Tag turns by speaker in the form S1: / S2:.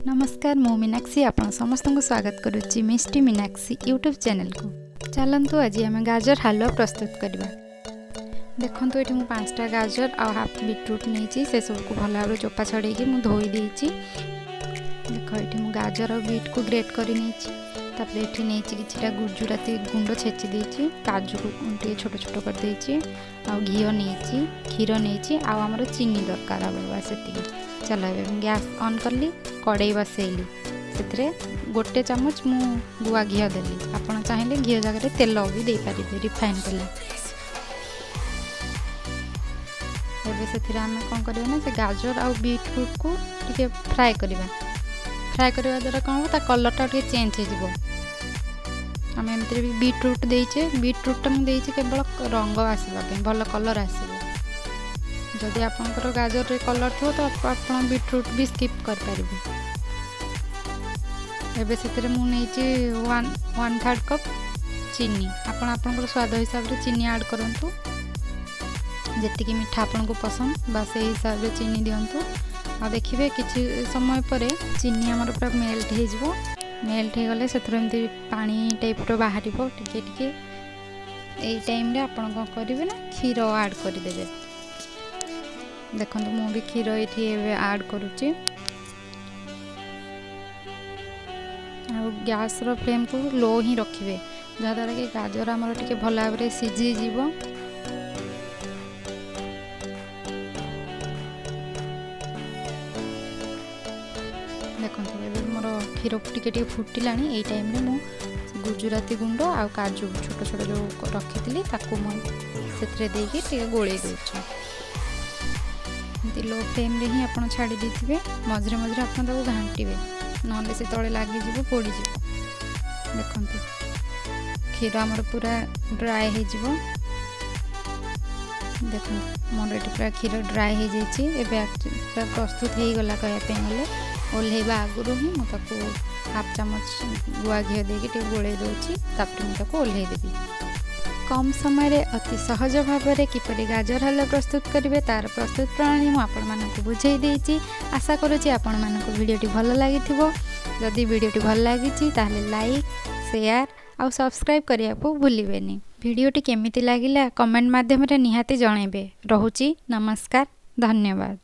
S1: नमस्कार मु मीनाक्षी आपण समस्त को स्वागत करुच्ची मिष्टी मीनाक्षी यूट्यूब चैनल को। चलतु आज आम गाजर हलवा प्रस्तुत करवा। देखो ये मुझे 5टा गाजर आ हाफ बीटरूट नहीं से सब को भल भाव चोपा छड़े धोई देती। देख ये मुझे गाजर और बीट को ग्रेट कर नहीं किटा गुजराती गुंड छेची देती, काजू को छोट छोट कर देती, आ घी नहीं क्षीर नहीं आमर चीनी दरकार हम से। चलो गैस ऑन करली, कड़ई बसैली, से गोटे चामच मु गुआ घी देली। आपड़ चाहिए घी जगह तेल भी दे पारे, रिफाइन तेल। एबे से आम कौन करना से गाजर आ बीटरूट को टिके फ्राए करवा। फ्राए करवा द्वारा कौन हो कलरटा टे चेंज हो। आम एमती भी बीटरूट देचे, बीटरूटा मुझे केवल रंग आसवाई भल कलर आसो। जदि आपंकर गाजर रे कलर थो तो आप बीटरूट भी स्किप कर पारिबे। एबे से मुझे 1/3 कप चीनी, आपंकर स्वाद हिसाब से चीनी ऐड करंतु। जेतिकी मीठा आपन को पसंद बा से हिसाब से चीनी दिंतु। आ देखिए किसी समय पर चीनी आमर पूरा मेल्ट हो। मेल्ट हो गले से पानी टाइप बाहर टिके टिके। यही टाइम आपन कौन करेंगे ना क्षीर ऐड करदे। देखो मुझे क्षीर ये ऐड करुच्ची। गैस रो फ्लेम को लो ही रखिए जहाँद्वारा कि गाजर आमर टिके भल भाव में सीझी जीव। देखो मोर क्षीर टिके फुटिला। यही टाइम मु गुजराती गुंड आ काजू छोट छोट जो रखी से गोले दूँ। लो फ्लेम रे ही आपन छाड़ी देथिबे। मझरे मझरे आपन ताको घांटीबे, नले से तळे लागी जिवो, पोड़ी जिवो। देखंतु क्षीर हमर पूरा ड्राई हे जिवो। देखो मोर एटी पूरा क्षीर ड्राई हे जेछि। एबे पूरा प्रस्तुत हे गला कहया पे गले ओल्हेबा आगुरु ही मु ताको हाफ चामच गुआ घी देके टे गोळे दोछि। तापर मु ताको ओल्हे देबी। कम समय रे अति सहज भाव में किपरि गाजर हलवा प्रस्तुत करेंगे तार प्रस्तुत प्रणाली मुझे बुझे देती। आशा करुँची आपण मानक वीडियोटी भल लगी। जदि वीडियोटी भल लगी ताहले लाइक शेयर और सब्सक्राइब करने को भूलिबेनी। वीडियोटी केमिति लागिला कमेंट माध्यम रे निहाती जणाइबे। रहुची नमस्कार, धन्यवाद।